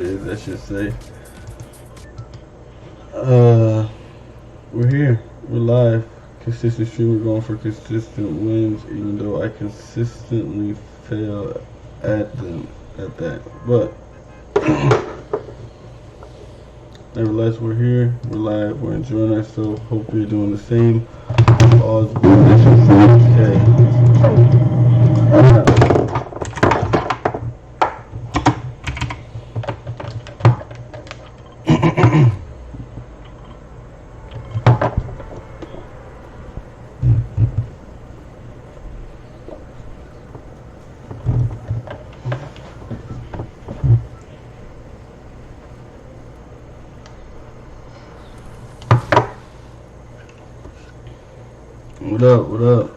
I should say. We're here. We're live. Consistent stream. We're going for consistent wins, even though I consistently fail at them at that. But nevertheless, we're here. We're live. We're enjoying ourselves. Hope you're doing the same. All's good. I should say. Okay. What up? What up?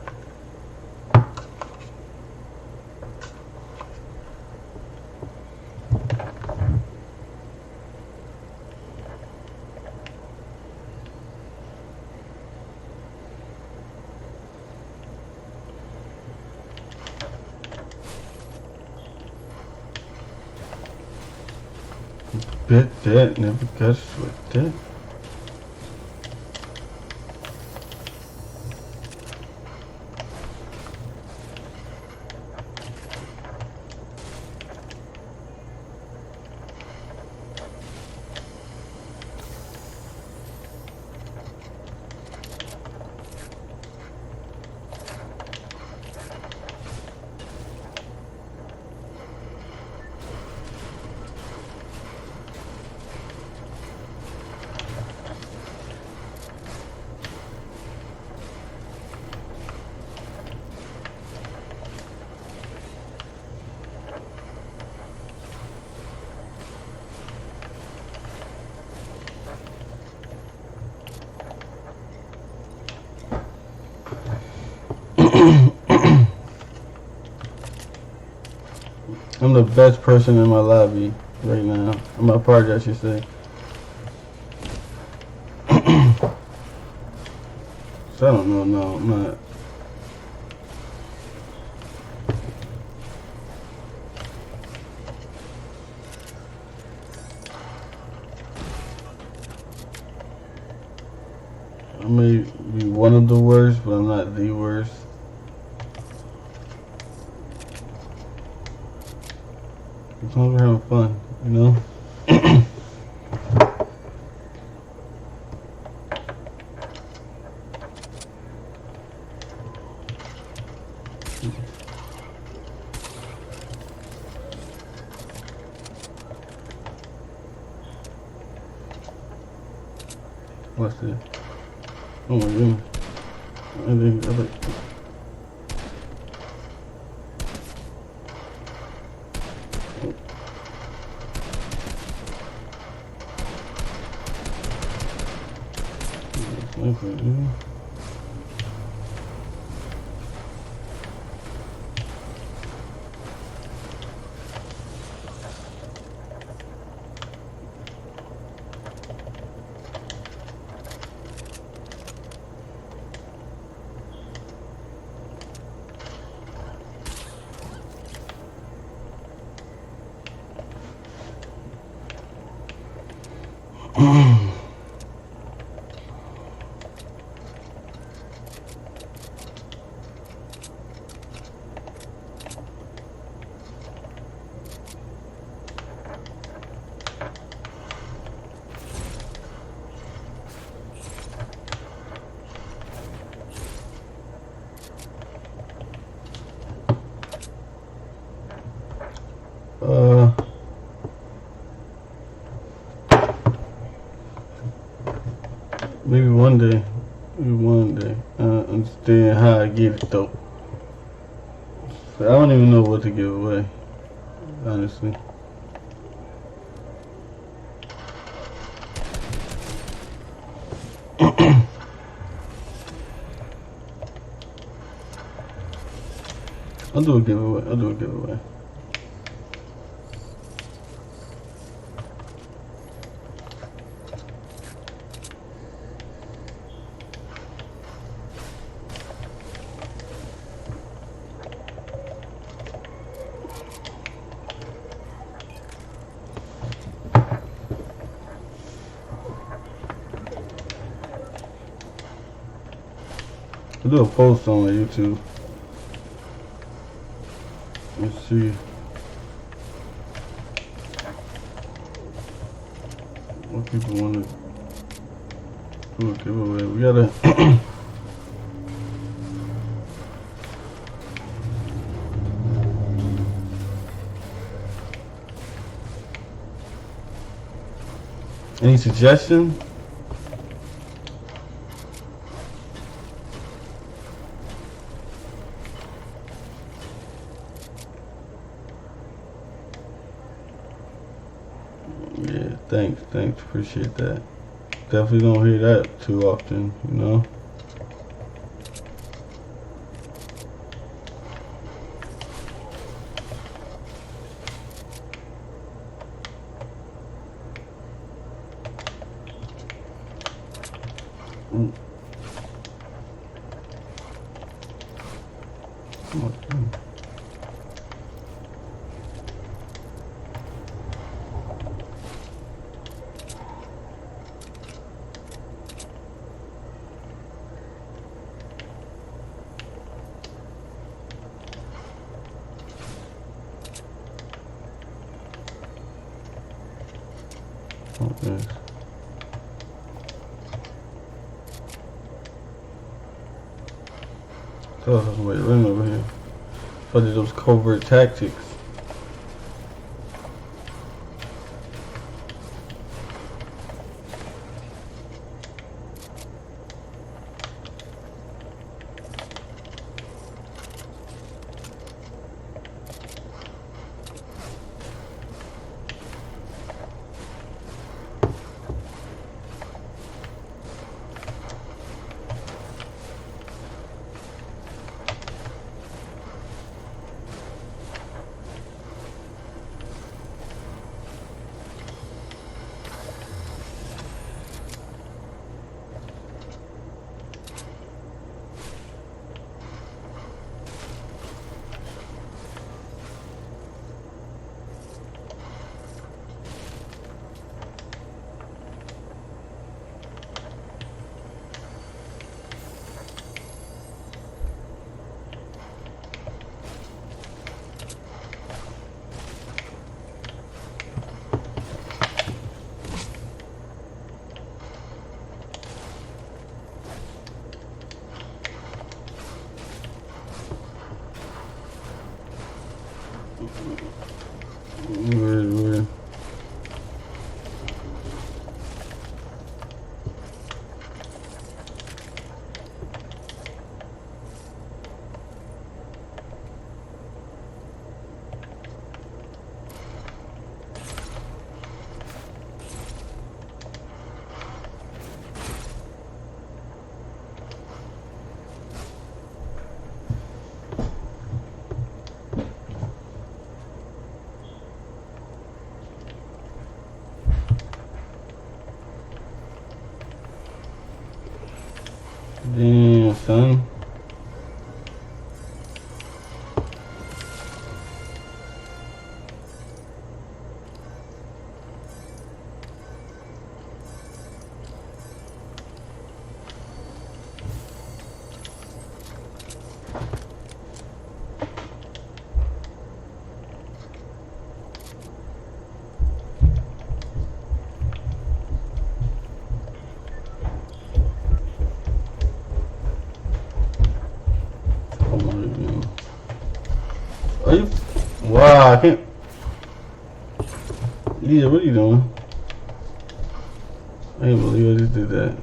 Bet that. Never got sweat that. I'm the best person in my lobby right now. In my party, I should say. So I don't know. No, I'm not. I may be one of the worst, but I'm not the worst. As long as we're having fun, you know? What's this? Oh my goodness. I think maybe one day. Maybe one day. Understand how I get it though. So I don't even know what to give away, honestly. I'll do a giveaway. I'll do a giveaway. I'll do a post on my YouTube. Let's see what people want to do a giveaway. We gotta any suggestion? Yeah, thanks, appreciate that. Definitely don't hear that too often, you know. Okay. Oh, wait, ring over here. I did those covert tactics. Weird. Damn, son. Are you? Wow, I can't. Yeah, what are you doing? I can't believe I just did that.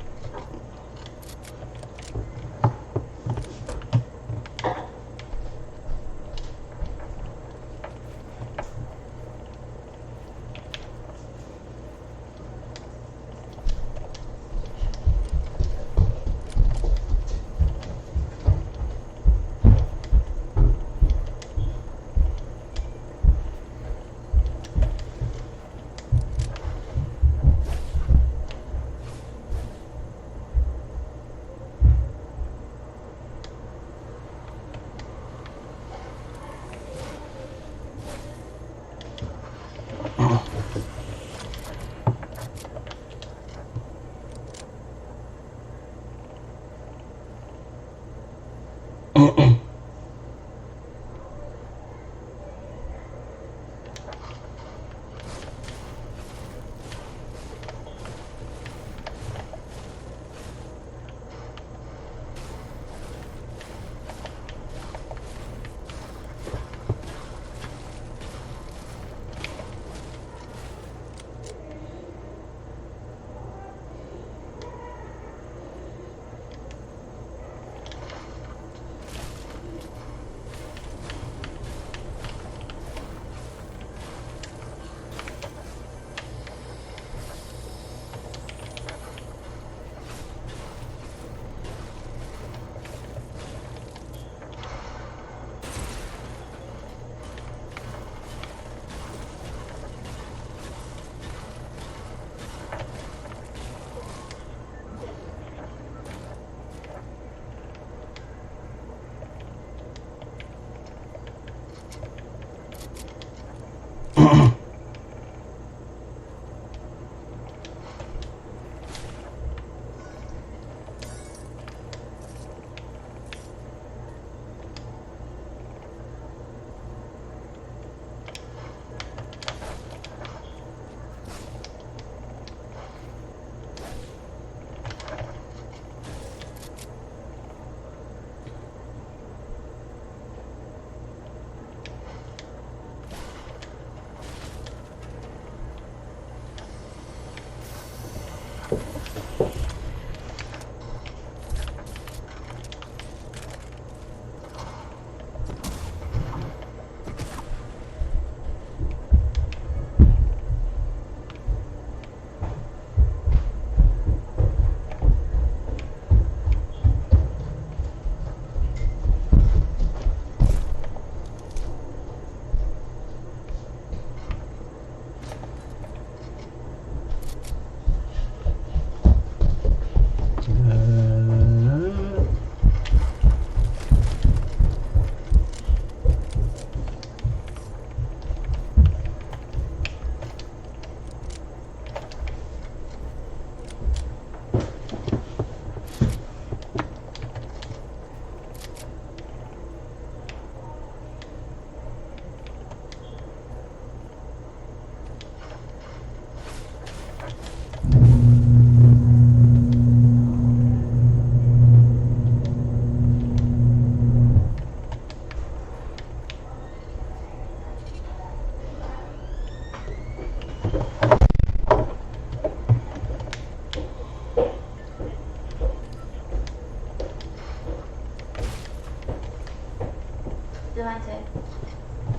Devontae,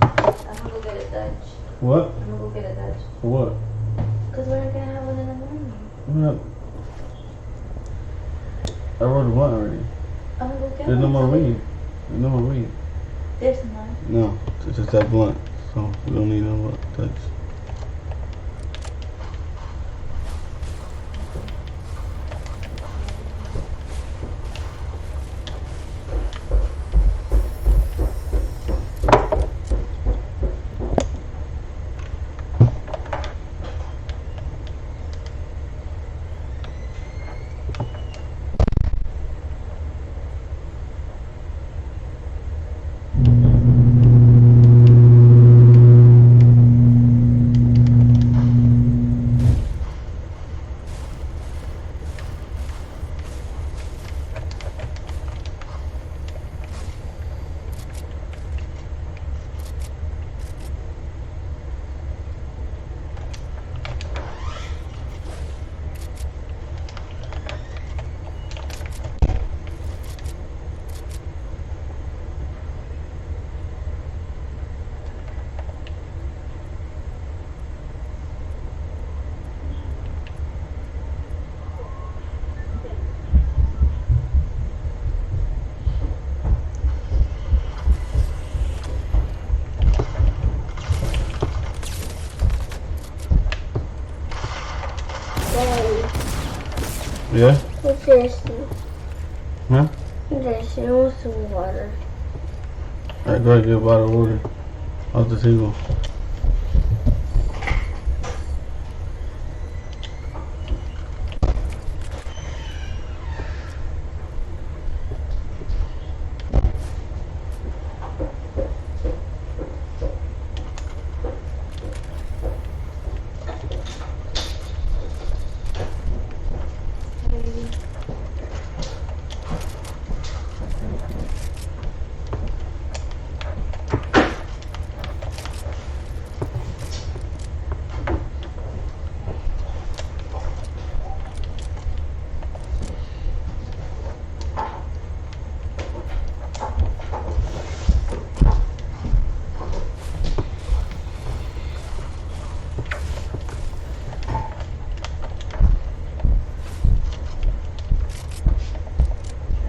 I'm gonna go get a Dutch. What? I'm gonna go get a Dutch. For what? Because we're gonna have one in the morning. What? I wrote a blunt already. I'm gonna go get There's no one. more weed. There's no more weed. There's none. No, it's just that blunt. So we don't need no more touch. Yeah? What's this? Huh? This and what's the water? Alright, go ahead, get a bottle of water off the table.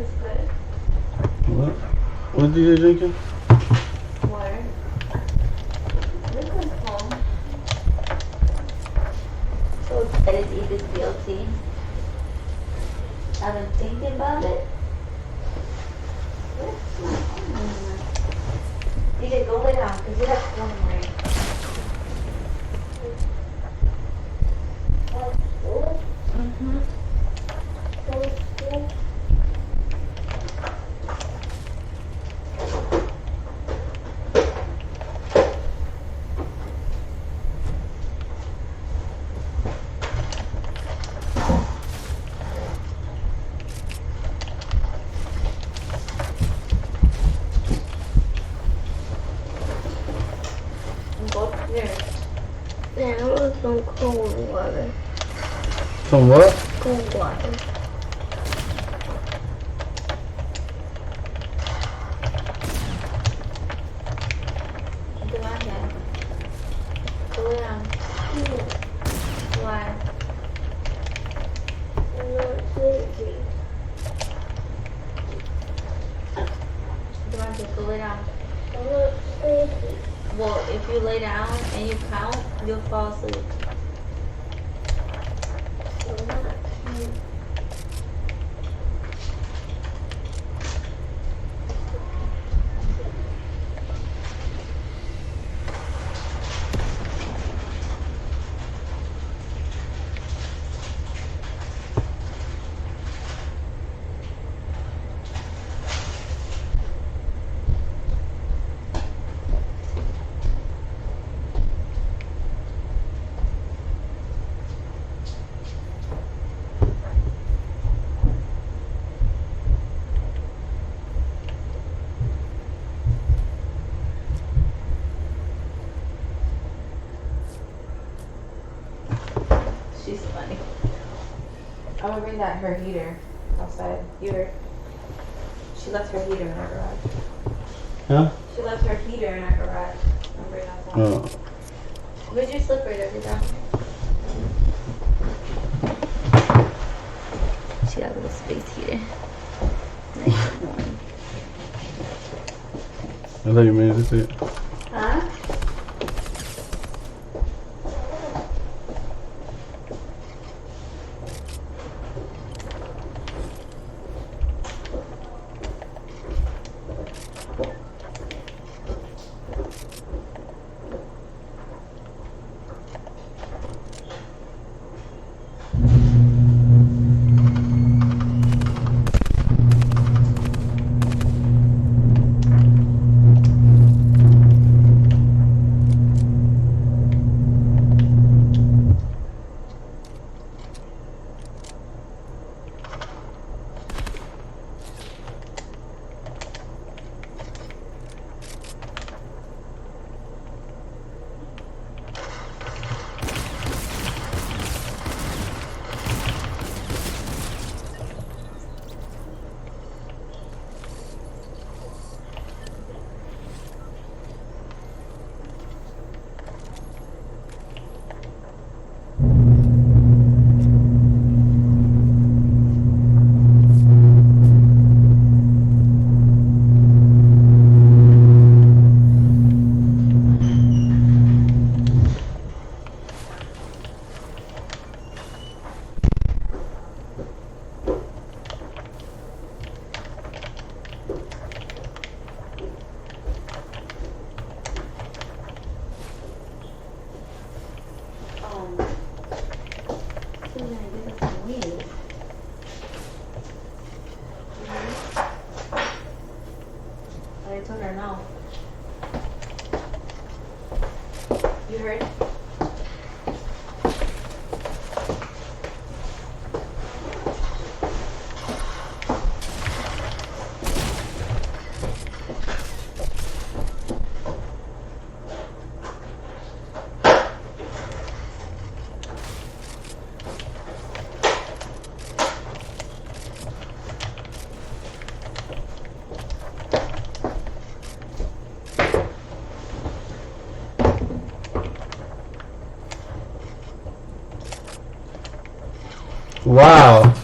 It's good. What? What are you drinking? Water. This one's home. So excited to eat this BLT. I've been thinking about it. Where's my phone? DJ, go lay down because you have phone worry. Mm-hmm. Go upstairs. Yeah, I want some cold water. Some what? Cold water. Devontae, cool it down. Why? I'm not sleepy. Devontae, cool it down. I'm not sleepy. Well, if you lay down and you count, you'll fall asleep. I'm not sleepy. She's funny. I'm gonna bring that her heater outside. You heard? She left her heater in our garage. Huh? She left her heater in our garage. I'm bringing it outside. Oh. Where's your slipper? Does it down? She got a little space heater. Nice and warm. I thought you made this it. Huh? She's gonna give us some weed. I told her no. You heard? Wow.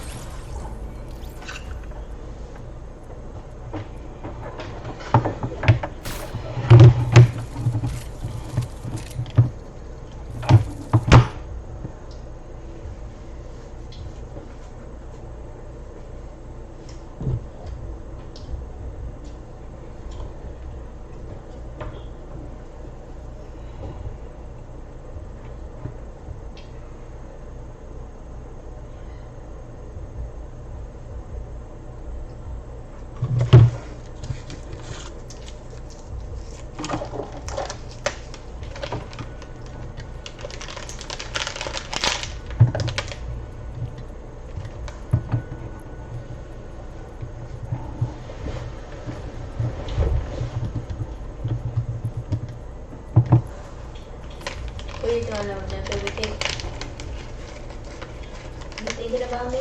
What are you doing over there, baby cake? thinking about me?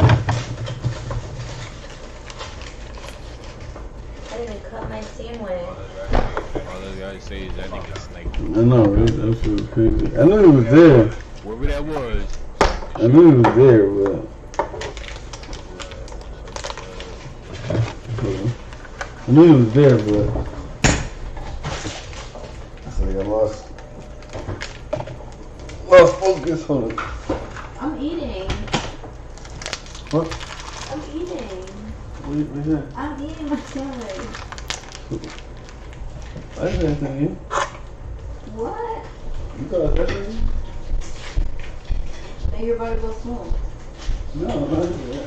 I didn't even cut my sandwich. All those guys say is that nigga snake. I know, that shit was crazy. I knew he was there. Wherever that was. I knew he was there, but I knew he was there, but it's like I lost focus. Hold on. I'm eating. What? I'm eating. What is that? I'm eating my sandwich. I didn't say anything to you. What? You thought I said anything? Now you're about to go smoke. No, I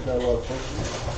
got a lot of focus.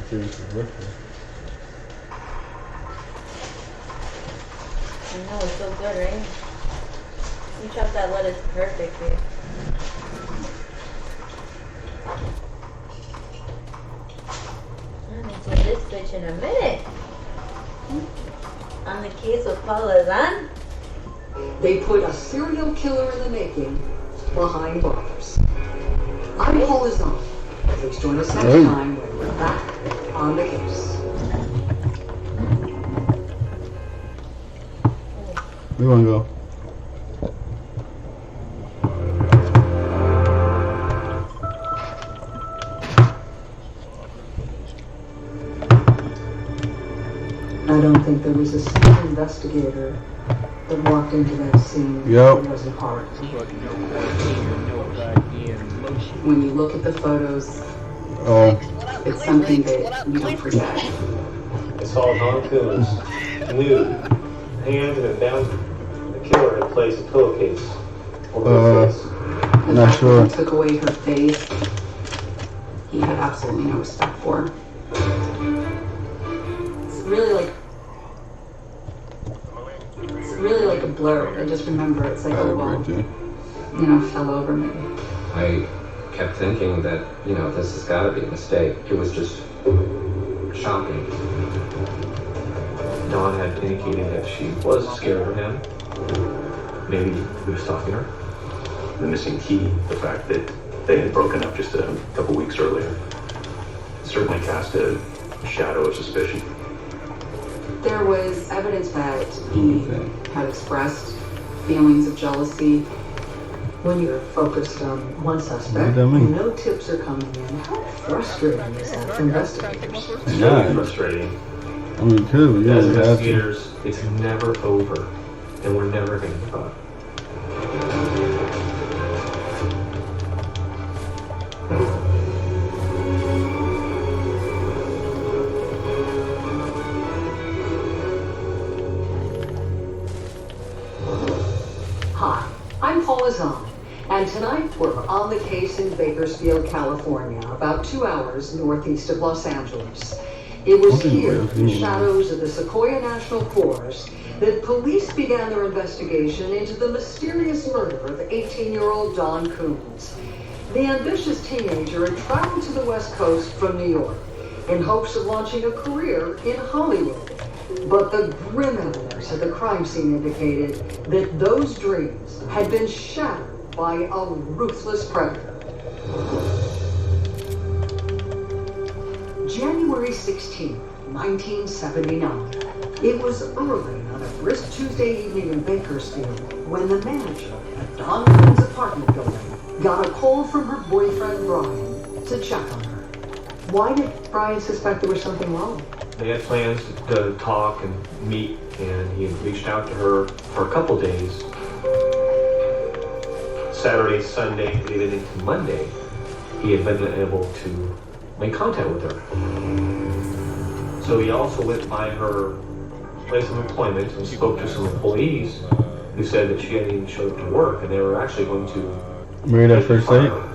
I know, it's so good, right? You chopped that lettuce perfectly. I haven't seen this bitch in a minute. On the case with Paul Lazan. They put a serial killer in the making behind bars. I'm Paul Lazan. Please join us next time when we're back on the case. We wanna go. I don't think there was a single investigator that walked into that scene Yep. that wasn't part. When you look at the photos, it's something that you don't forget. It's all Don Coons, nude, hands and bound. The killer had placed a pillowcase over her face. The Not fact sure. that he took away her face, he had absolutely no respect for her. It's really like a blur. I just remember it's like, oh well, fell over me. I kept thinking that, this has got to be a mistake. It was just shocking. Dawn had indicated that she was scared of him. Maybe he was stalking her. The missing key, the fact that they had broken up just a couple weeks earlier, certainly cast a shadow of suspicion. There was evidence that he had expressed feelings of jealousy. When you're focused on one suspect, no tips are coming in. How frustrating is that for investigators? It's very frustrating. I mean, too, yeah. As investigators, it's never over, and we're never going to give up. Hi, I'm Paul Lazan, and tonight we're on the case in Bakersfield, California, about 2 hours northeast of Los Angeles. It was here, in the shadows of the Sequoia National Forest, that police began their investigation into the mysterious murder of 18-year-old Dawn Coons. The ambitious teenager had traveled to the West Coast from New York in hopes of launching a career in Hollywood. But the grim evidence at the crime scene indicated that those dreams had been shattered by a ruthless predator. January 16, 1979. It was early on a brisk Tuesday evening in Bakersfield when the manager at Dawn Coons' apartment building got a call from her boyfriend Brian to check on her. Why did Brian suspect there was something wrong? They had plans to talk and meet and he reached out to her for a couple days. Saturday, Sunday, even into Monday, he had been able to make contact with her. So he also went by her place of employment and spoke to some employees who said that she hadn't even showed up to work, and they were actually going to Married at first sight? Not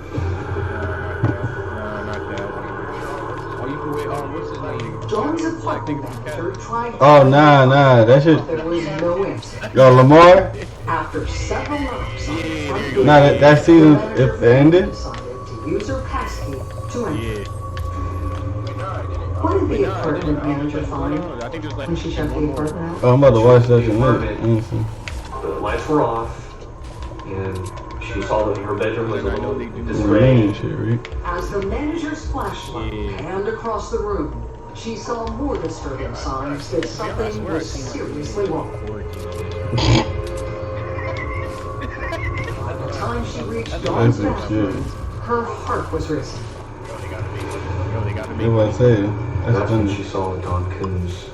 that. Oh, you can wait. What's his name? Dawn's I think apartment it's manager tried. Oh, nah, that shit. But there was no answer. Yo, Lamar? After several knocks on the front door, Nah, that season, the manager it ended? decided to use her passkey to enter. Yeah. What did the apartment manager find I think there's like when she checked the apartment out? Oh, I'm about to watch that tonight. Honestly. The lights were off, and she saw that her bedroom was a little Rain disarranged. and shit, right? As the manager's flashlight panned across the room, she saw more disturbing signs that something was seriously wrong. By the time she reached Dawn's That's some shit. bathroom, her heart was racing. That's what I say. That's That's when funny. she saw Don Coon's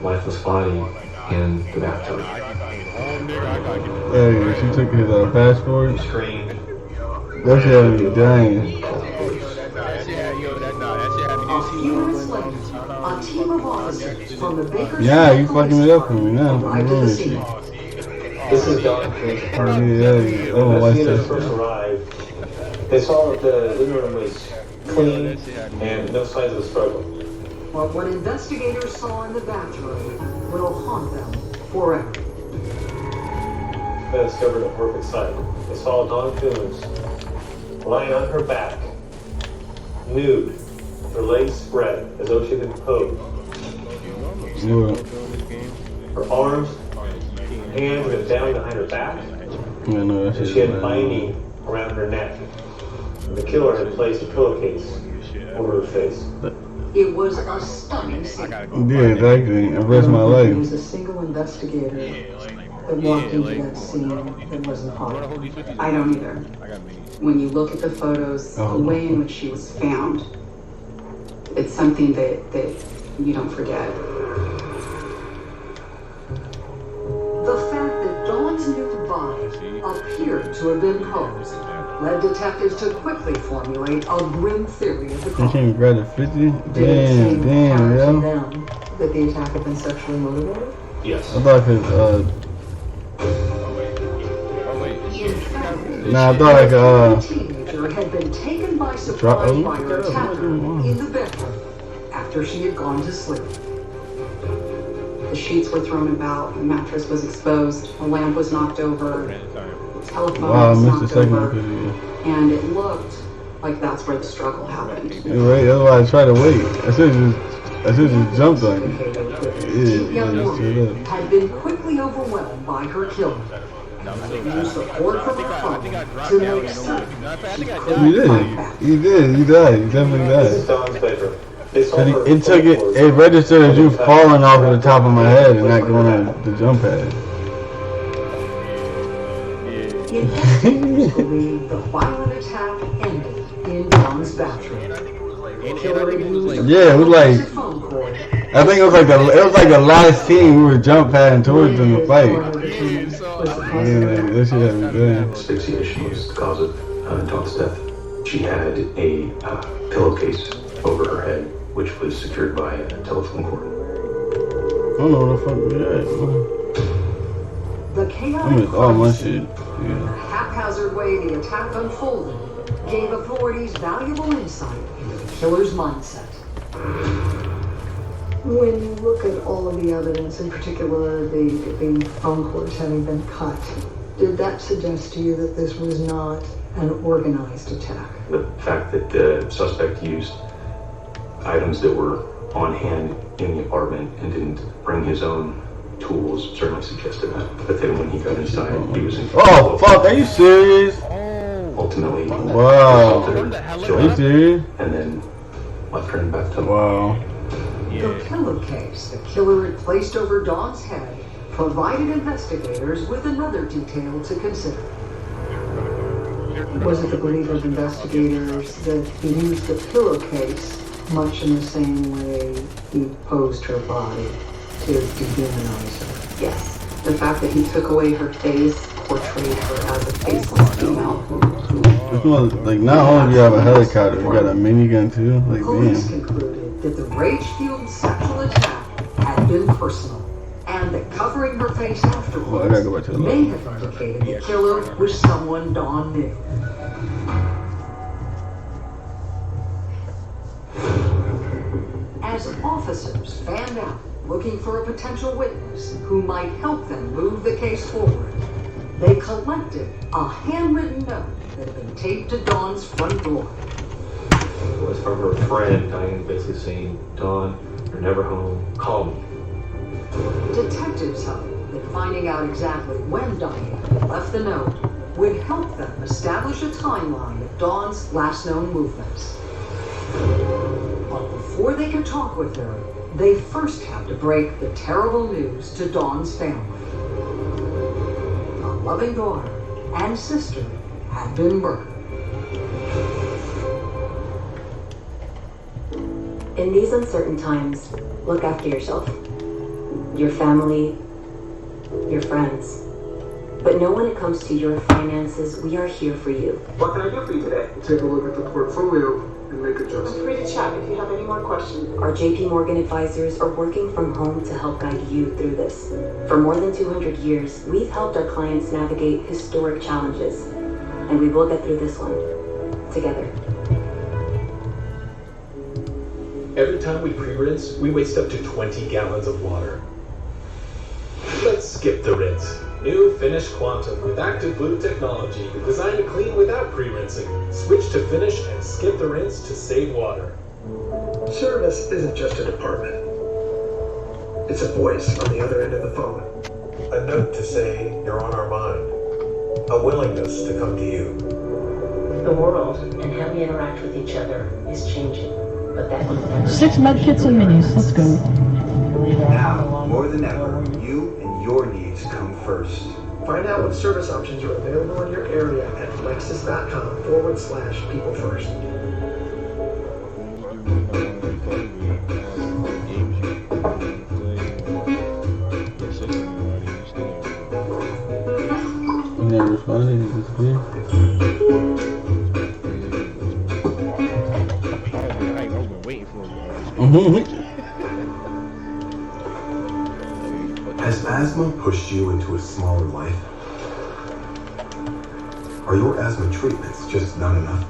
lifeless body in the bathtub. Hey, she took his passport. She screamed. That shit had me dying. A few minutes later, a team of officers from the Bakersfield Yeah, you Police fucking it up for me now. arrived at the scene. This is Don Coon's apartment. Yeah. Oh, As what's soon as this? first arrived, they saw that the living room was clean and no signs of a struggle. But what investigators saw in the bathroom will haunt them forever. They discovered a horrific sight. They saw Dawn Coons lying on her back, nude, her legs spread as though she'd been posed. What? Her arms, hands went down behind her back, Yeah, no, that and shit she had is bad. binding around her neck. And the killer had placed a pillowcase over her face. It was a stunning scene. Yeah, exactly. I rest my There life. was a single investigator that walked into that scene that wasn't hard. I don't either. When you look at the photos, the way in which she was found, it's something that you don't forget. The fact that Dawn's nude body appeared to have been posed led detectives to quickly formulate a grim theory of the You crime. can't grab the 50? Did it seem Damn, apparent to yo. them that the attack had been sexually motivated? Yes. I thought cause, nah, I thought like, The teenager had been taken by surprise by her attacker in the bedroom after she had gone to sleep. The sheets were thrown about, the mattress was exposed, a lamp was knocked over, the telephone wow, I was missed the knocked second one over, because and it looked like that's where the struggle happened. you're right, that's why I tried to wait. I should just jumped on it. The young Yeah, woman had been quickly overwhelmed by her killer. Used support from her father to make certain she You couldn't did. fight back. You did. You died. You definitely This is died. Dawn's bedroom. They saw But her it took it registered as you falling off of the top of my head and not going on the jump pad. Investigators believe the violent attack ended in Dawn's bathroom. The killer had used Yeah, it was like, phone cord. I think it was like the last scene we were jump padding towards in the fight. Yeah, that shit had me good. Asphyxiation was the cause of Dawn's death. She had a pillowcase over her head, which was secured by a telephone cord. I don't know what the fuck we The at. I chaotic missed all my crime shit. scene, Yeah. the haphazard way the attack unfolded, gave authorities valuable insight into the killer's mindset. When you look at all of the evidence, in particular the phone cords having been cut, did that suggest to you that this was not an organized attack? The fact that the suspect used items that were on hand in the apartment and didn't bring his own tools certainly suggested that. But then when he got inside, he was in Oh, fuck, are you serious? ultimately Wow. assaulted her, Are killed you her, serious? and then left her in the bathtub. Wow. The pillowcase the killer had placed over Dawn's head provided investigators with another detail to consider. Was it the belief of investigators that he used the pillowcase much in the same way he posed her body to dehumanize her. Yes, the fact that he took away her face portrayed her as a faceless female who This one, like, not only do you have a helicopter, you got a minigun too. Like, police damn. concluded that the rage-fueled sexual attack had been personal, and that covering her face Well, I gotta afterwards go back to the may left. have indicated the killer was someone Dawn knew. As officers fanned out looking for a potential witness who might help them move the case forward, they collected a handwritten note that had been taped to Dawn's front door. It was from her friend, Diane, basically saying, Dawn, you're never home, call me. Detectives hoped that finding out exactly when Diane left the note would help them establish a timeline of Dawn's last known movements. But before they could talk with her, they first had to break the terrible news to Dawn's family. A loving daughter and sister had been murdered. In these uncertain times, look after yourself, your family, your friends. But know when it comes to your finances, we are here for you. What can I do for you today? Take a look at the portfolio and make adjustments. I'm free to chat if you have any more questions. Our JP Morgan advisors are working from home to help guide you through this. For more than 200 years, we've helped our clients navigate historic challenges. And we will get through this one together. Every time we pre-rinse, we waste up to 20 gallons of water. Let's skip the rinse. New Finish Quantum with active blue technology designed to clean without pre-rinsing. Switch to Finish and skip the rinse to save water. Service isn't just a department. It's a voice on the other end of the phone. A note to say you're on our mind. A willingness to come to you. The world and how we interact with each other is changing, but that will never 6 medkits and minis, let's go. Now, more than ever, you and your needs come first. Find out what service options are available in your area at lexus.com/people first. You never responded, you disappeared. Has asthma pushed you into a smaller life? Are your asthma treatments just not enough?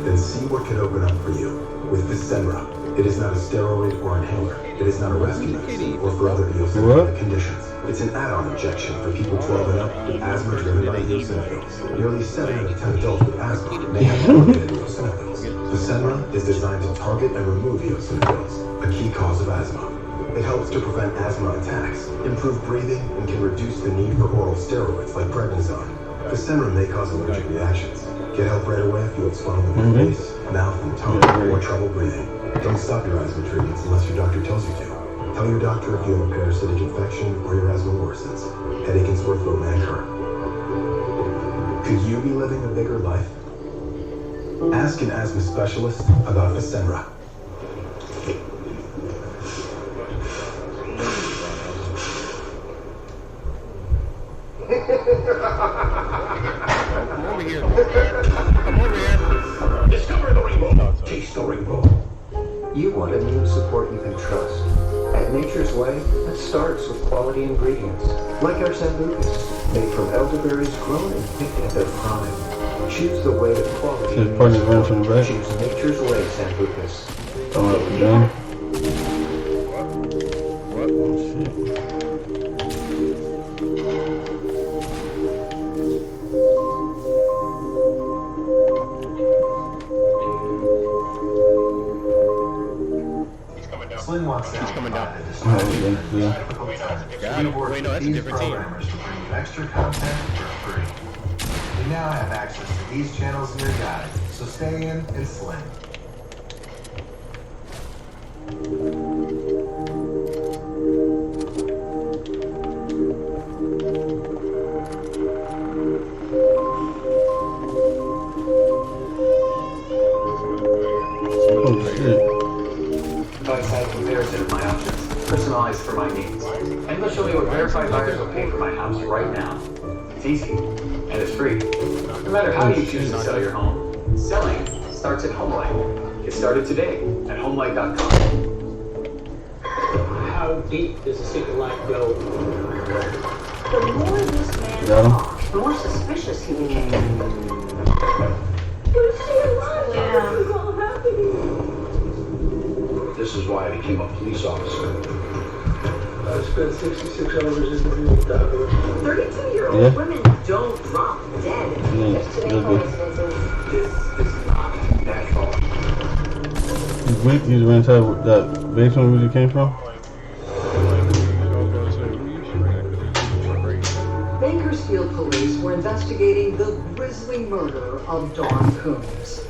Then see what could open up for you with Fasenra. It is not a steroid or inhaler. It is not a rescue medicine or for other eosinophilic conditions. It's an add-on injection for people 12 and up with asthma driven by eosinophils. Nearly 7 out of 10 adults with asthma may have targeted eosinophils. Fasenra is designed to target and remove eosinophils, a key cause of asthma. It helps to prevent asthma attacks, improve breathing, and can reduce the need for oral steroids like prednisone. Fasenra may cause allergic reactions. Get help right away if you have swelling of your face, mouth, and tongue, or trouble breathing. Don't stop your asthma treatments unless your doctor tells you to. Tell your doctor if you have a parasitic infection or your asthma worsens. Headache and sore throat may occur. Could you be living a bigger life? Ask an asthma specialist about Fasenra. Come over here. Come over here. Discover the rainbow. Taste the rainbow. You want immune support you can trust. At Nature's Way, it starts with quality ingredients, like our Sambucus, made from elderberries grown and picked at their prime. Choose the way to quality. Choose Nature's Way Sambucus. What? Oh, shit. Sling wants He's coming down. Wait, no, that's a different team. To bring you extra content for free. You now have access to these channels in your guide, so stay in and sling. Oh shit. By side comparison of my options, personalized for my needs. from my house right now. It's easy, and it's free. No matter how you choose to sell your home, selling starts at HomeLight. Get started today at HomeLight.com. How deep does a secret life go? The more this man talked, the more suspicious he became. This is why I became a police officer. I spent 66 hours interviewing doctors. 32-year-old women don't drop dead. This is not natural. He's ran inside that basement where you came from? Bakersfield police were investigating the grisly murder of Dawn Coombs.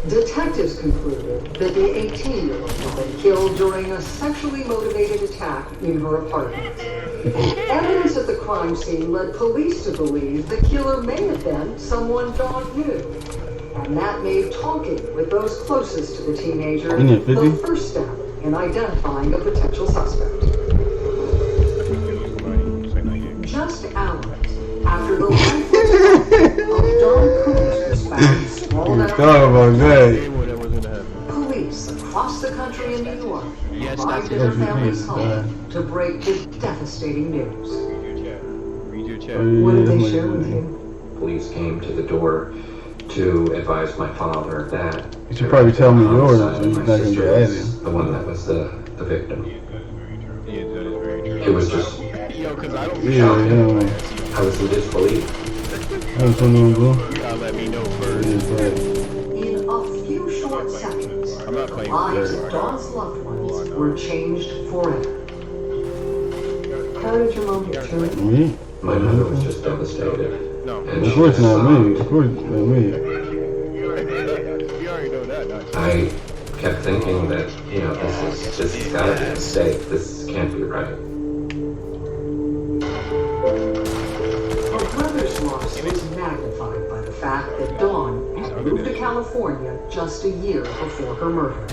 Detectives concluded that the 18-year-old had been killed during a sexually motivated attack in her apartment. Evidence at the crime scene led police to believe the killer may have been someone Dawn knew. And that made talking with those closest to the teenager the first step in identifying a potential suspect. Just hours after the lifeless of Dawn Coombs was found sprawled out, police across the country in New York arrived at her family's home to break the devastating news. What did they share with you? Police came to the door to advise my father that you should probably tell me yours, so you're not gonna get added. The one that was the victim. It was just I was in disbelief. In a few short seconds, the lives of Dawn's loved ones were changed forever. How did your mom get through it? Me? My mother was just devastated. And of course not me. Of course not me. I kept thinking that, this has got to be a mistake. This can't be right. Her brother's loss was magnified by the fact that Dawn had moved to California just a year before her murder.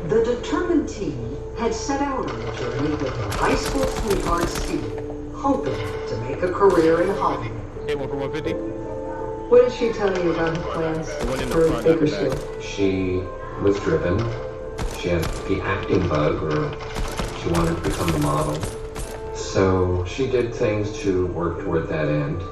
The determined teen had set out on a journey with her high school sweetheart Steve, hoping to make a career in Hollywood. What did she tell you about her plans for Bakersfield? She was driven. She had the acting bug, or she wanted to become a model. So she did things to work toward that end.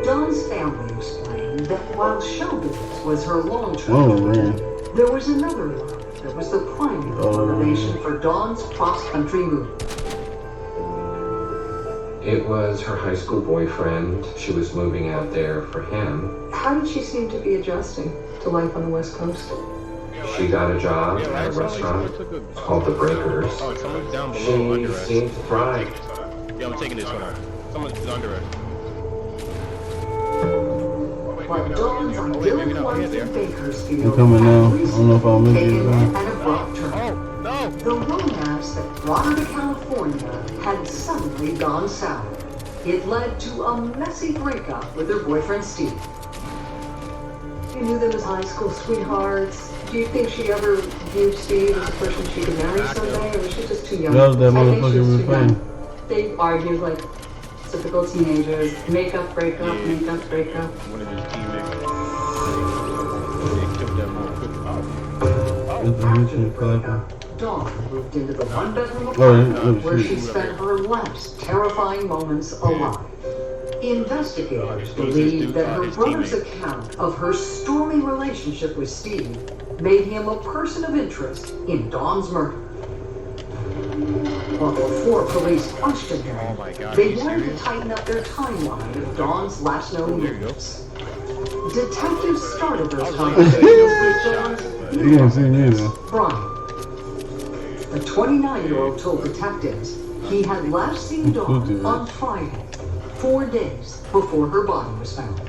Dawn's family explained that while show business was her long-term dream, there was another love that was the primary motivation for Dawn's cross-country move. It was her high school boyfriend. She was moving out there for him. How did she seem to be adjusting to life on the West Coast? She got a job at a restaurant called The Breakers. She seemed to thrive. Yeah, I'm taking this one out. Someone's under her. But Dawn's idyllic life in Bakersfield I'm coming now. I don't know if I'll make it. an abrupt turn. The romance that brought her to California had suddenly gone sour. It led to a messy breakup with her boyfriend Steve. You knew them as high school sweethearts. Do you think she ever viewed Steve as a person she could marry someday, or was she just too young? That was that motherfucker we were playing. They argued like typical teenagers. Makeup, breakup, makeup, breakup. Dawn moved into the one-bedroom apartment where she spent her last terrifying moments alive. Investigators believe that her brother's account of her stormy relationship with Steve made him a person of interest in Dawn's murder. But before police questioned him, they wanted to tighten up their timeline of Dawn's last known movements. Detectives started those conversations with Dawn's Brian. The 29-year-old told detectives he had last seen Dawn on Friday, 4 days before her body was found.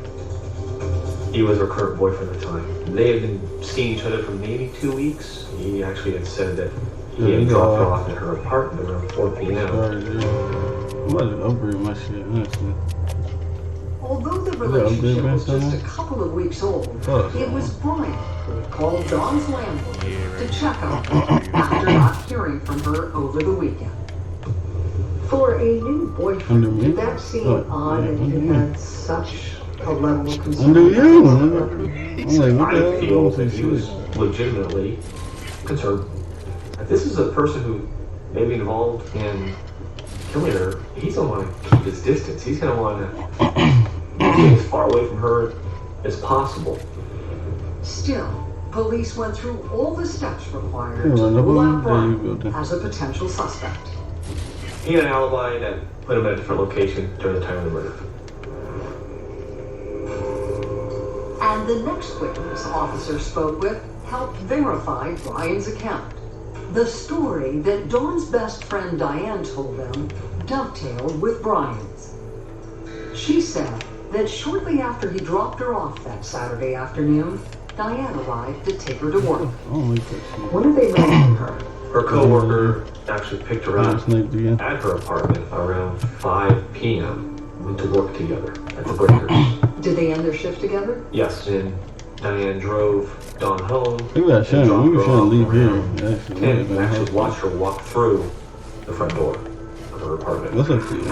He was her current boyfriend at the time. They had been seeing each other for maybe 2 weeks. He actually had said that he had dropped her off at her apartment around 4 p.m. I'm about to upgrade my shit, honestly. Although the relationship was just a couple of weeks old, it was Brian who had called Dawn's landlord to check on her after not hearing from her over the weekend. For a new boyfriend, did that seem odd that he had such a level of concern? Under you, man. I'm like, what the I feel hell? that he was legitimately concerned. This is a person who may be involved in killing her. He's gonna want to keep his distance. He's gonna want to get as far away from her as possible. Still, police went through all the steps required Yeah, to rule out there you Brian go, then. as a potential suspect. He had an alibi that put him at a different location during the time of the murder. And the next witness officers spoke with helped verify Brian's account. The story that Dawn's best friend Diane told them dovetailed with Brian's. She said that shortly after he dropped her off that Saturday afternoon, Diane arrived to take her to work. When did they mention her? Her co-worker actually picked her up at her apartment around 5 p.m. Went to work together at the Breakers. Did they end their shift together? Yes, and Diane drove Dawn home. Maybe I shouldn't. Maybe we shouldn't leave here. And actually watched her walk through the front door of her apartment. Let's actually.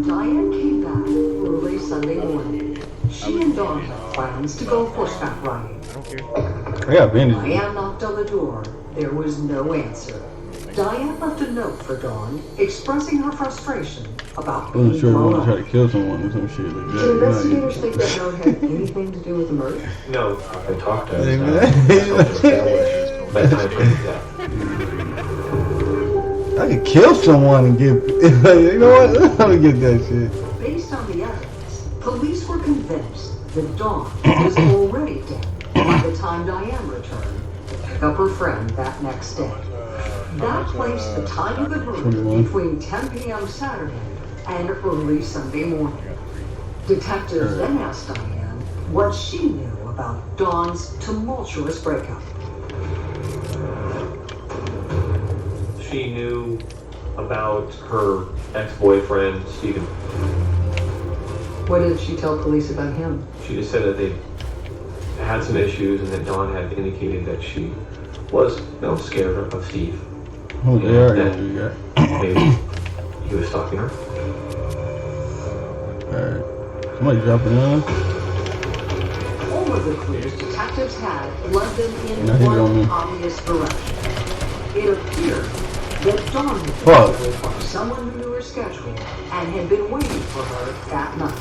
Diane came back early Sunday morning. She and Dawn had plans to go horseback riding. I got bandages. Diane knocked on the door. There was no answer. Diane left a note for Dawn expressing her frustration about I wasn't being sure if we blown want to try up. to kill someone or some shit like that. Do investigators think that note had anything to do with the murder? No, I talked to her. Hey, By the time she death. I could kill someone and get. You know what? Let me get that shit. Based on the evidence, police were convinced that Dawn was already dead by the time Diane returned to pick up her friend that next day. That placed the time of the murder between 10 p.m. Saturday and early Sunday morning. Detectives then asked Diane what she knew about Dawn's tumultuous breakup. She knew about her ex-boyfriend, Stephen. What did she tell police about him? She just said that they had some issues and that Dawn had indicated that she was, scared of Steve. Oh, they are gonna do that. Maybe he was stalking her. Alright. Somebody dropping in. All of the clues detectives had led them in Now he's on me. one obvious direction. It appeared that Dawn had Fuck. been from someone who knew her schedule and had been waiting for her that night.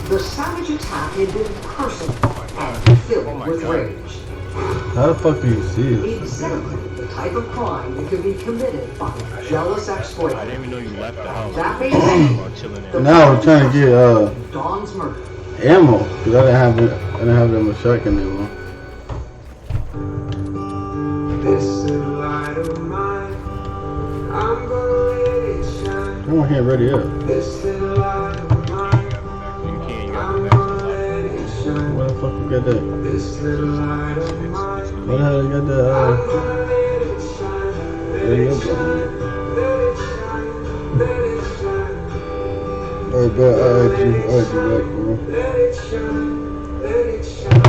The savage attack had been personal and filled with rage. How the fuck do you see it? Exactly the type of crime that could be committed by a jealous ex-boyfriend. I didn't even know you left the house. That being said, Now we're trying to get Dawn's murder. ammo because I didn't have that much shotgun ammo. This little light of mine, I'm gonna let it shine. Come on here, ready up. This little light of mine, I'm gonna let it shine. Why the fuck you got that? This little light of mine, Why the hell you got that? I'm gonna let it shine. Let There you it go. shine. Let it shine. Let it shine. Alright, bro, I'll add you back, bro. Let it shine. Let it shine.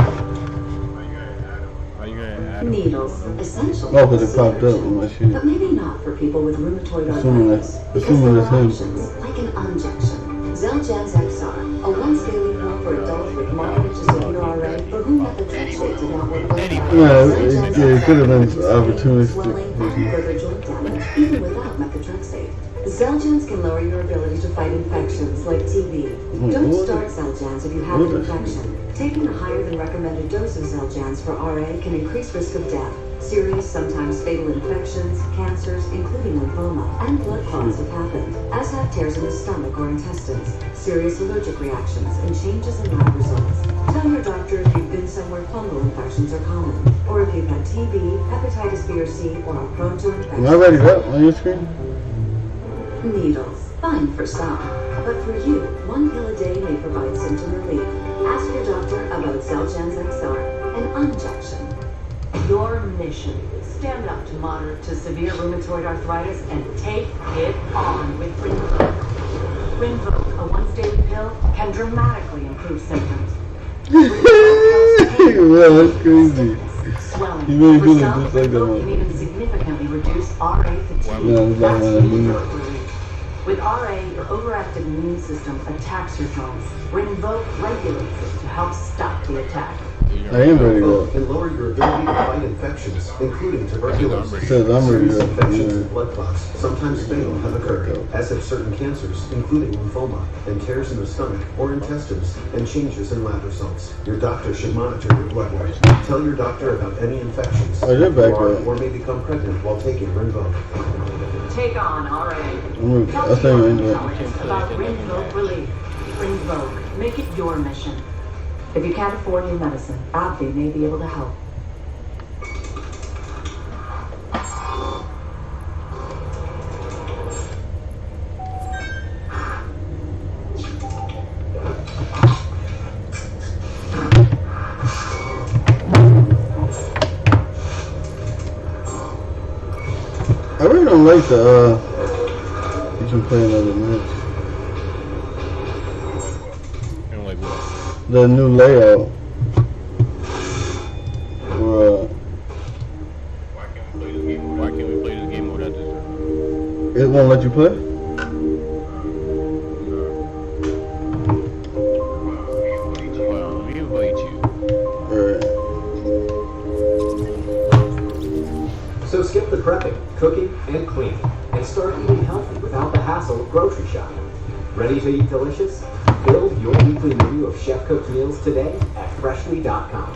Are you gonna add Needles, essential. Oh, because it popped up on my shit. But maybe not for people with rheumatoid Assuming arthritis. that's Because there are him. options, like an injection. Xeljanz XR, a once-daily pill for adults with moderate to severe RA for whom methotrexate did not work well. Yeah, it could have been opportunistic. Swelling and further joint damage, even without methotrexate. Xeljanz can lower your ability to fight infections like TB. Don't start Xeljanz if you have an infection. Taking a higher than recommended dose of Xeljanz for RA can increase risk of death. Serious, sometimes fatal infections, cancers, including lymphoma, and blood clots have happened, as have tears in the stomach or intestines, serious allergic reactions, and changes in lab results. Tell your doctor if you've been somewhere fungal infections are common, or if you've had TB, hepatitis B or C, or are prone to infections. Am I ready up on your screen? Needles, fine for some, but for you, one pill a day may provide symptom relief. Ask your doctor about Xeljanz XR, an injection. Your mission, stand up to moderate to severe rheumatoid arthritis and take it on with Rinvoq. Rinvoq, a once-daily pill, can dramatically improve symptoms. Yeah, that's crazy. Swelling. You really For do look some, just like that Rinvoq can one. even significantly reduce RA fatigue. That's Rinvoke relief. With RA, your overactive immune system attacks your joints. Rinvoke regulates it to help stop the attack. I am ready to go. Can lower your ability to fight infections, including tuberculosis. Says I'm ready to Serious go. infections and blood clots, sometimes fatal, have occurred, as have certain cancers, including lymphoma, and tears in the stomach or intestines, and changes in lab results. Your doctor should monitor your blood work. Tell your doctor about any infections Oh, they're back or, up. or may become pregnant while taking Rinvoke. Take on RA. I Talk think to your I'm into it. oncologist about Rinvoke relief. Rinvoke, make it your mission. If you can't afford new medicine, AbbVie may be able to help. I really don't like the you can play another match. You don't like what? The new layout. Why can't we play this game? Why can't we play this game without this? It won't let you play? Well, we invite you. Alright. So skip the prepping, cooking, and cleaning, and start eating healthy without the hassle of grocery shopping. Ready to eat delicious? Build your weekly menu of chef-cooked meals today at freshly.com.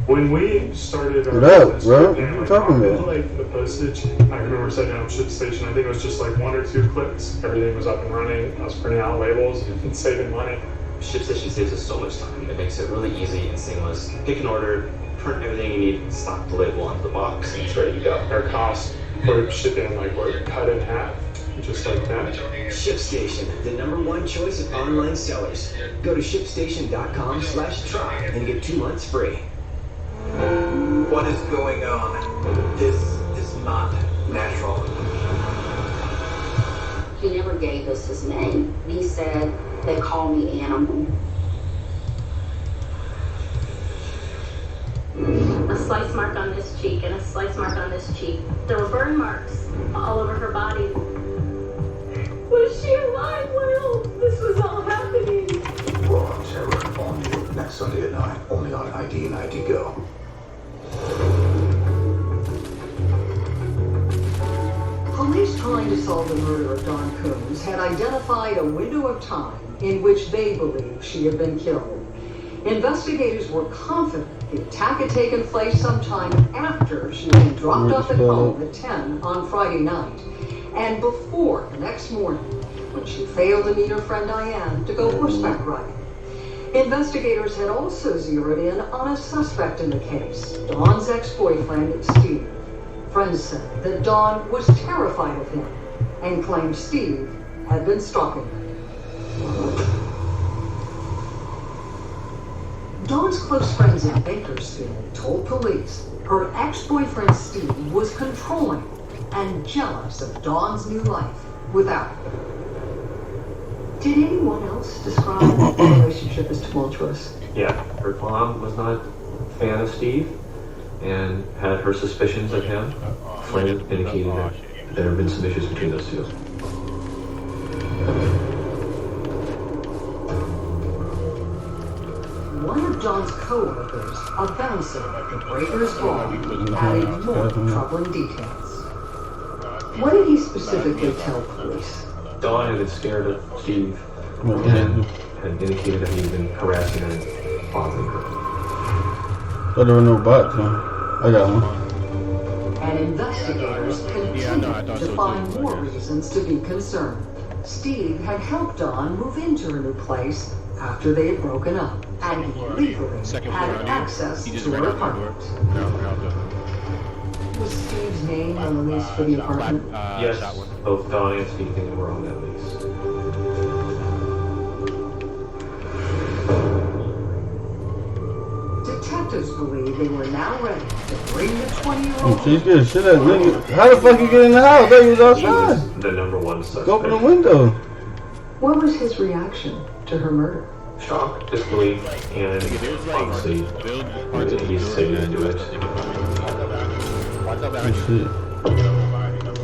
When we started our What up, business, bro? and, What you talking about? like the postage, I remember setting up ShipStation. I think it was just like 1 or 2 clicks. Everything was up and running. I was printing out labels and saving money. ShipStation saves us so much time. It makes it really easy and seamless. Pick an order, print everything you need, slap the label onto the box, and it's ready to go. Our costs for shipping were cut in half, just like that. ShipStation, the #1 choice of online sellers. Go to shipstation.com/try and get 2 months free. What is going on? This is not natural. He never gave us his name. He said, they call me Animal. A slice mark on this cheek and a slice mark on this cheek. There were burn marks all over her body. Was she alive while this was all happening? Raw Terror, all new next Sunday at 9, only on ID and ID Go. Police trying to solve the murder of Dawn Coons had identified a window of time in which they believed she had been killed. Investigators were confident the attack had taken place sometime after she had been dropped off at home at 10 on Friday night, and before the next morning, when she failed to meet her friend Diane to go horseback riding. Investigators had also zeroed in on a suspect in the case, Dawn's ex-boyfriend, Steve. Friends said that Dawn was terrified of him and claimed Steve had been stalking her. Dawn's close friends in Bakersfield told police her ex-boyfriend Steve was controlling and jealous of Dawn's new life without her. Did anyone else describe the relationship as tumultuous? Yeah, her mom was not a fan of Steve and had her suspicions of him. Friend indicated that there have been some issues between those two. One of Dawn's co-workers, a bouncer at the Breakers Bar, added more troubling details. What did he specifically tell police? Dawn had been scared of Steve and had indicated that he had been harassing her and bothering her. Thought there were no bots, huh? I got one. And investigators continued to find more reasons to be concerned. Steve had helped Dawn move into her new place after they had broken up, and he legally had access to her apartment. Was Steve's name on the lease for the apartment? Yes, both Dawn and Steve were on that lease. Detectives believe they were now ready to bring the 20-year-old. She's getting shit at nigga. How the fuck you get in the house? They was outside. The #1 suspect. Go open the window. What was his reaction to her murder? shock, disbelief, and obviously he's saying to do it.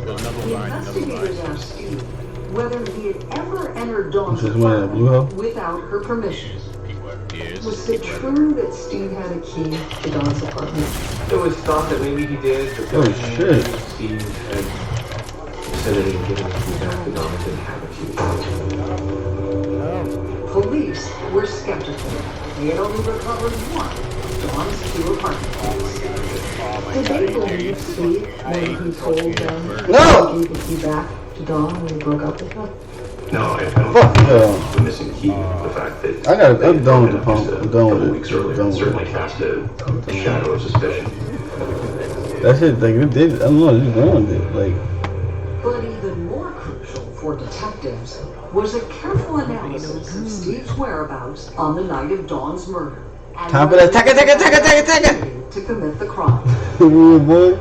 Investigators asked Steve whether he had ever entered Dawn's This is one in the blue apartment house? without her permission. Was it true that Steve had a key to Dawn's apartment? It was thought that maybe he did, but Oh, shit. Steve had said that he had given the key back to Dawn and didn't have a key. Police were skeptical. They had only recovered one of Dawn's 2 apartment keys. Did they believe Steve when he told them No! he gave the key back to Dawn when he broke up with her? No, I don't Fuck think yeah. the missing key, the fact that I'm done with the pump. I'm done with it. weeks earlier, I'm done certainly with cast a shadow of suspicion. it. That shit, like, it did, I don't know, just done with it. Like, But even more crucial for detectives was a careful analysis of Steve's whereabouts on the night of Dawn's murder. And time for that. Take it. to commit the crime. Boy.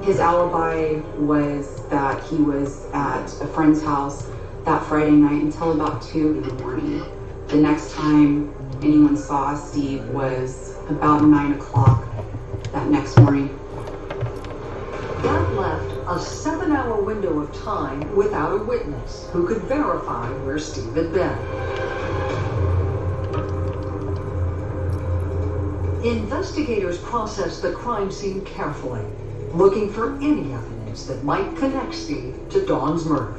His alibi was that he was at a friend's house that Friday night until about 2 in the morning. The next time anyone saw Steve was about 9 o'clock that next morning. That left a 7-hour window of time without a witness who could verify where Steve had been. Investigators processed the crime scene carefully, looking for any evidence that might connect Steve to Dawn's murder.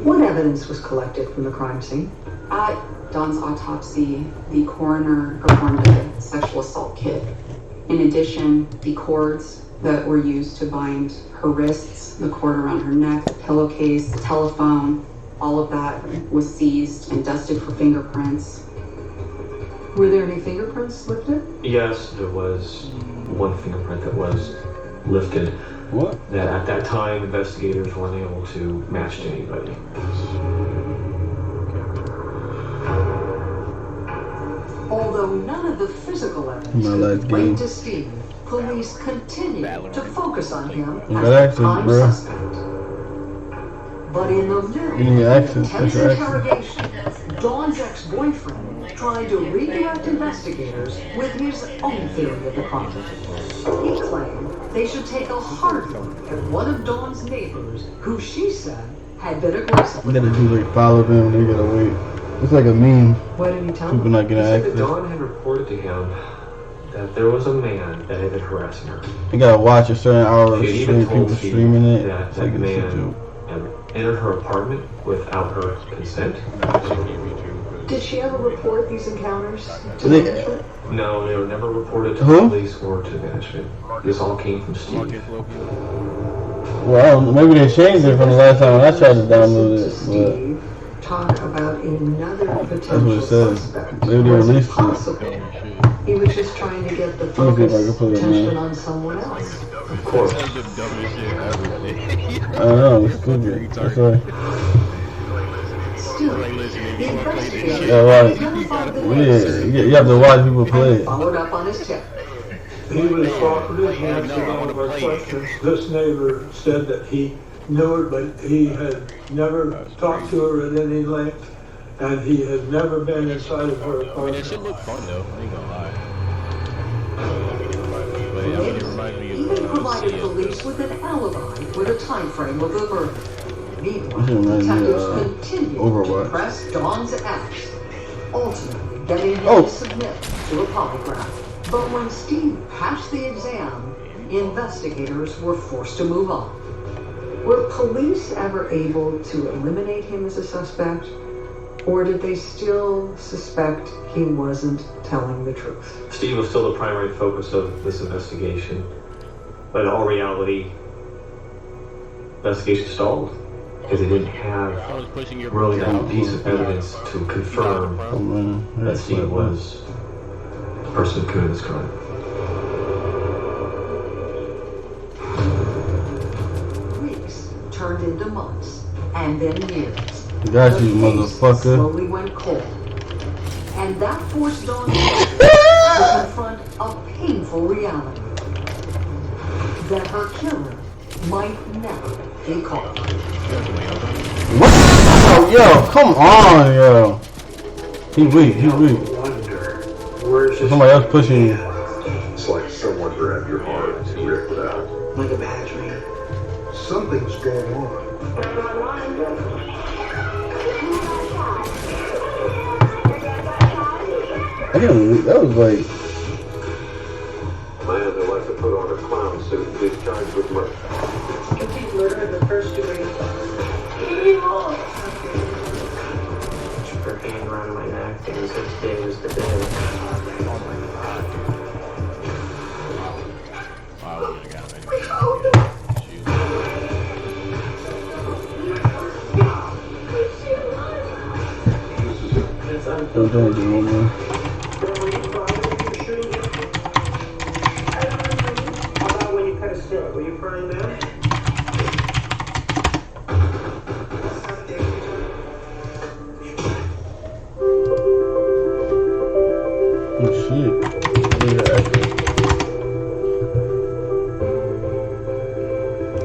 What evidence was collected from the crime scene? At Dawn's autopsy, the coroner performed a sexual assault kit. In addition, the cords that were used to bind her wrists, the cord around her neck, pillowcase, telephone, all of that was seized and dusted for fingerprints. Were there any fingerprints lifted? Yes, there was one fingerprint that was lifted. What? That at that time, investigators weren't able to match to anybody. Although none of the physical My evidence life could game. link to Steve, police continued to focus on him You as got the access, prime bro. suspect. But in the middle You need of access. intense That's your access. interrogation, Dawn's ex-boyfriend tried to redirect investigators with his own theory of the crime. He claimed they should take a hard look at one of Dawn's neighbors, who she said had been aggressive You with gotta her. do like follow them, they gotta wait. It's like a meme. What did he tell People them? not He getting said that access. Dawn had reported to him that there was a man that had been harassing her. You gotta watch a certain hour of She had stream, even told people Steve streaming it. that It's like that a shit man too. had entered her apartment without her consent. Did she ever report these encounters to They- management? No, they were never reported to Who? police or to management. This all came from Steve. Well, I don't know, maybe they changed it from the last time when I tried to download it, but Steve talk about another that's what potential it says. suspect. Maybe they Was it released it. possible he was just trying to get the Let me see if I can focus put it attention on. on someone else? Of course. I don't know, it's stupid. That's right. Still, the investigators Yeah, right. identified the Yeah, witnesses you have to watch people play and it. followed up on his tip. He was cooperative in answering all of our questions. This neighbor said that he knew her, but he had never talked to her at any length, and he had never been inside of her apartment. It should look fun though. I ain't gonna lie. But yeah, it reminds me Even of provided police with an alibi for the time frame of the murder. Meanwhile, This reminds me of, detectives continued Overwatch. to press Dawn's acts, ultimately getting him Oh. to submit to a polygraph. But when Steve passed the exam, investigators were forced to move on. Were police ever able to eliminate him as a suspect? Or did they still suspect he wasn't telling the truth? Steve was still the primary focus of this investigation, but in all reality, investigation stalled because they didn't have really that piece of evidence to confirm Oh man, that that's Steve what was the person who committed this crime. Weeks turned into months, and then years. Got you, The case motherfucker. slowly went cold. And that forced Dawn to confront a painful reality. That her killer might never be caught. What? Oh, yo, come on, yo. He's weak. He's weak. Somebody else pushing you. It's like someone grabbed your heart and ripped it out. Like a bad dream. Something's going on. I can't believe that was like. Man that likes to put on a clown suit and get charged with murder. Complete murder of the first degree. Her hand around my neck, and said today was the day. Oh my god. Wow, we got it. Don't do it, man. How about when you cut a stick? Were you crying then? Oh shit.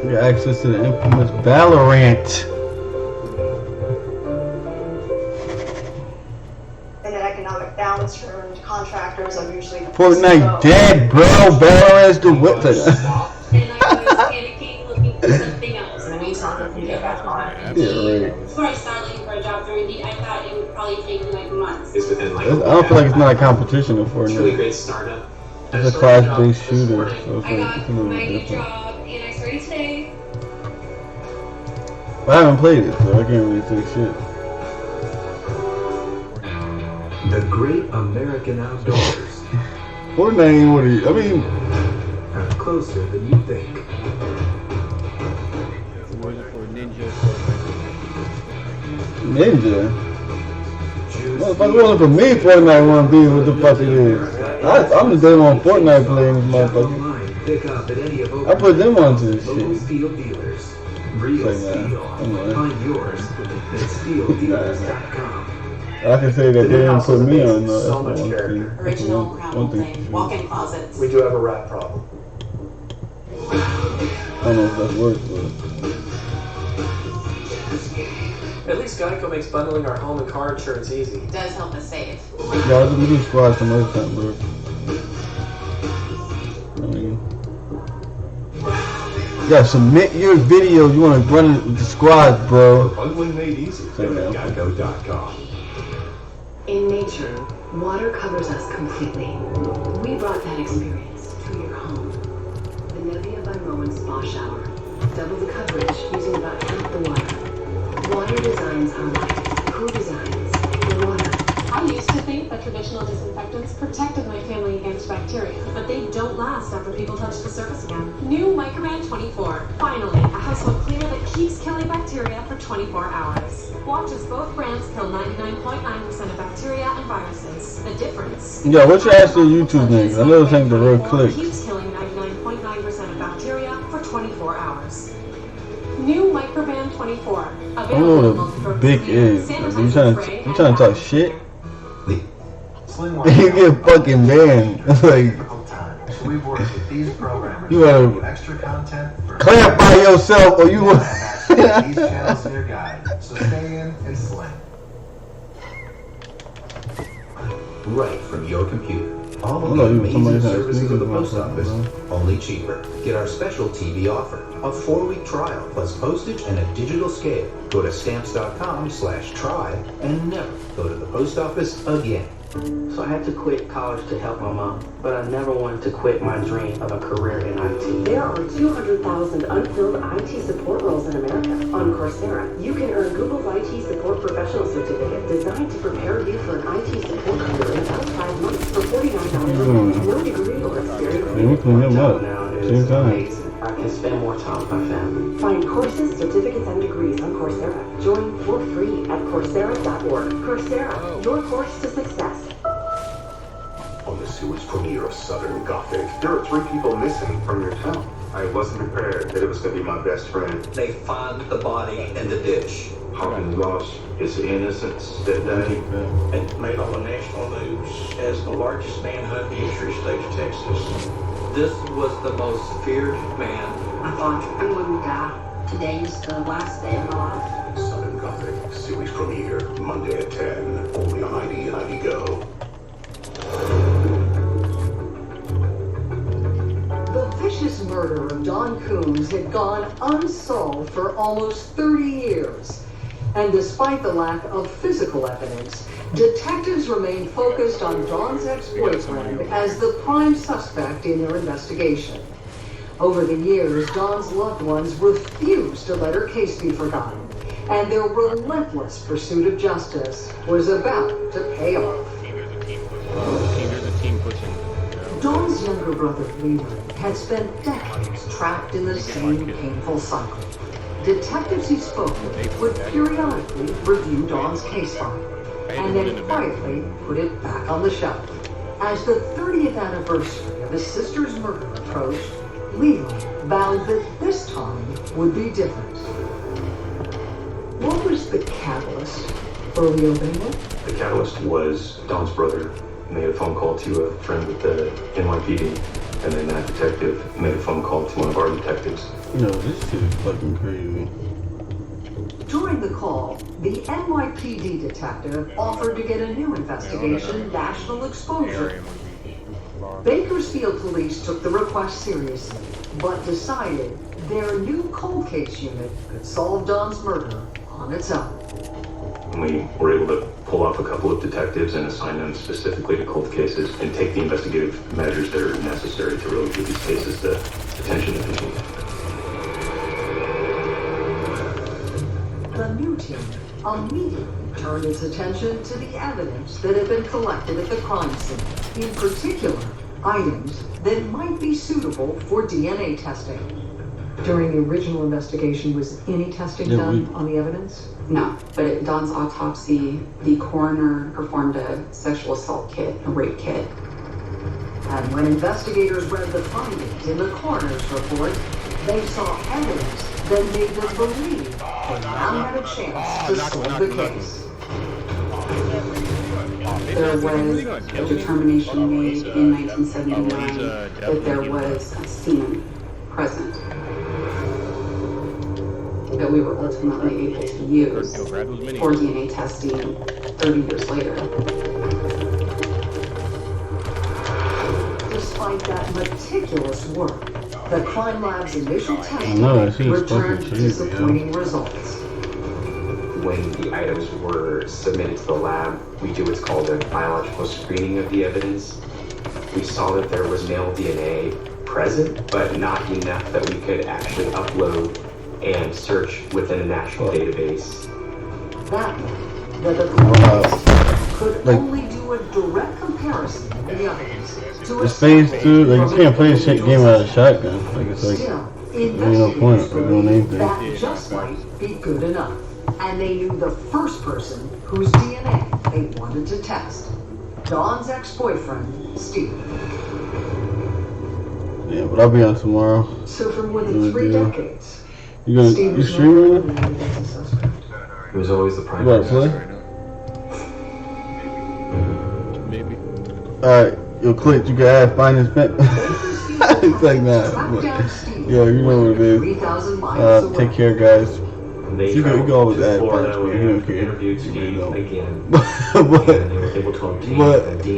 You got access to the infamous Valorant. In an economic downturn, contractors are usually Fortnite dead, bro. Valorant's the whip. And I was panicking, looking for something else. In the meantime, if you get back on. Yeah, right. Before I started looking for a job through Indeed, I thought it would probably take me like months. It's within like I don't feel like it's not a competition in it's really Fortnite. great startup. It's a class-based shooter, so it's I like got it's a little my bit new different. job and I started today. But I haven't played it, so I can't really say shit. The Great American Outdoors. Fortnite ain't what it, I mean, Are closer than you think. Ninja. Well, if it wasn't for me, Fortnite wouldn't be what the fuck it is. I'm the damn on Fortnite playing this motherfucker. Pick up at any of I put them onto this local shit. steel dealers. Real Say, man, steel. come on. Find yours at steeldealers.com. I can say that they didn't put me on though. So That's much the one character. thing. Original One crown thing. thing. Walk-in closets. We do have a rat problem. I don't know if that's worse, but At least Geico makes bundling our home and car insurance easy. It does help us save. yeah, I'll just do squad some other time, bro. I mean, yeah, submit your videos. You want to run it with the squads, bro. Bundling made easy at Geico.com. In nature, water covers us completely. We brought that experience to your home. The Nevia by Moen Spa Shower. Double the coverage using about half the water. Water designs our life. Who designs the water? I used to think that traditional disinfectants protected my family against bacteria, but they don't last after people touch the surface again. New Microban 24. Finally, a household cleaner that keeps killing bacteria for 24 hours. Watch as both brands kill 99.9% of bacteria and viruses. The difference. Yeah, what's your actual YouTube name? I know this ain't the real click. Keeps killing 99.9% of bacteria for 24 hours. New Microban 24. I don't know what a big is. Like, you trying to talk shit? You get fucking banned. Like, We've worked with these programmers you to wanna give you extra content for clarify yourself, or you want. these channels in your guide. So stay in and sling. Right from your computer. All of the amazing services of the post office, only cheaper. Get our special TV offer. A 4-week trial plus postage and a digital scale. Go to stamps.com/try and never go to the post office again. So I had to quit college to help my mom, but I never wanted to quit my dream of a career in IT. There are 200,000 unfilled IT support roles in America. On Coursera, you can earn Google's IT Support Professional Certificate designed to prepare you for an IT support career in about 5 months for $49 a month. No degree or experience. We clean him up. Same time. I can spend more time with my family. Find courses, certificates, and degrees on Coursera. Join for free at Coursera.org. Coursera, your course to success. On the sewage premiere of Southern Gothic, there are 3 people missing from your town. I wasn't prepared that it was going to be my best friend. They find the body in the ditch. Hawkins lost his innocence that day. It made all the national news as the largest manhunt in the state of Texas. This was the most feared man. I thought I wouldn't die. Today's the last day of my life. Southern Gothic series premiere Monday at 10, only on ID and ID Go. The vicious murder of Don Coombs had gone unsolved for almost 30 years. And despite the lack of physical evidence, detectives remained focused on Don's ex-boyfriend as the prime suspect in their investigation. Over the years, Don's loved ones refused to let her case be forgotten, and their relentless pursuit of justice was about to pay off. There's a team pushing. Dawn's younger brother, Leland, had spent decades trapped in the same painful cycle. Detectives he spoke with would periodically review Dawn's case file, and then quietly put it back on the shelf. As the 30th anniversary of his sister's murder approached, Leland vowed that this time would be different. What was the catalyst for reopening it? The catalyst was Don's brother made a phone call to a friend with the NYPD, and then that detective made a phone call to one of our detectives. No, this shit is fucking crazy. During the call, the NYPD detective offered to get a new investigation national exposure. Bakersfield police took the request seriously, but decided their new cold case unit could solve Don's murder on its own. We were able to pull off a couple of detectives and assign them specifically to cold cases and take the investigative measures that are necessary to really give these cases the attention that they need. The new team immediately turned its attention to the evidence that had been collected at the crime scene, in particular, items that might be suitable for DNA testing. During the original investigation, was any testing done on the evidence? No, but at Don's autopsy, the coroner performed a sexual assault kit, a rape kit. And when investigators read the findings in the coroner's report, they saw evidence that made them believe they now had a chance to solve the case. There was a determination made in 1979 that there was a semen present that we were ultimately able to use for DNA testing 30 years later. Despite that meticulous work, the crime lab's initial testing returned disappointing results. When the items were submitted to the lab, we do what's called a biological screening of the evidence. We saw that there was male DNA present, but not enough that we could actually upload and search within a national database. That meant that the police could only do a direct comparison of the evidence to It's phase 2, like you can't play a shit game out of a shotgun. Like it's like, there's no point of doing anything. that just might be good enough. And they knew the first person whose DNA they wanted to test. Dawn's ex-boyfriend, Steve. Yeah, but I'll be on tomorrow. So for more than 3 decades, You streaming right now? It was always the You primary. about to play? Maybe. Alright, yo, Clint, you can add finance pen. It's like, nah. Yo, you know what it is. Take care, guys. You can always add finance pen. You don't care. Interviewed Steve again. But and they were able to obtain the DNA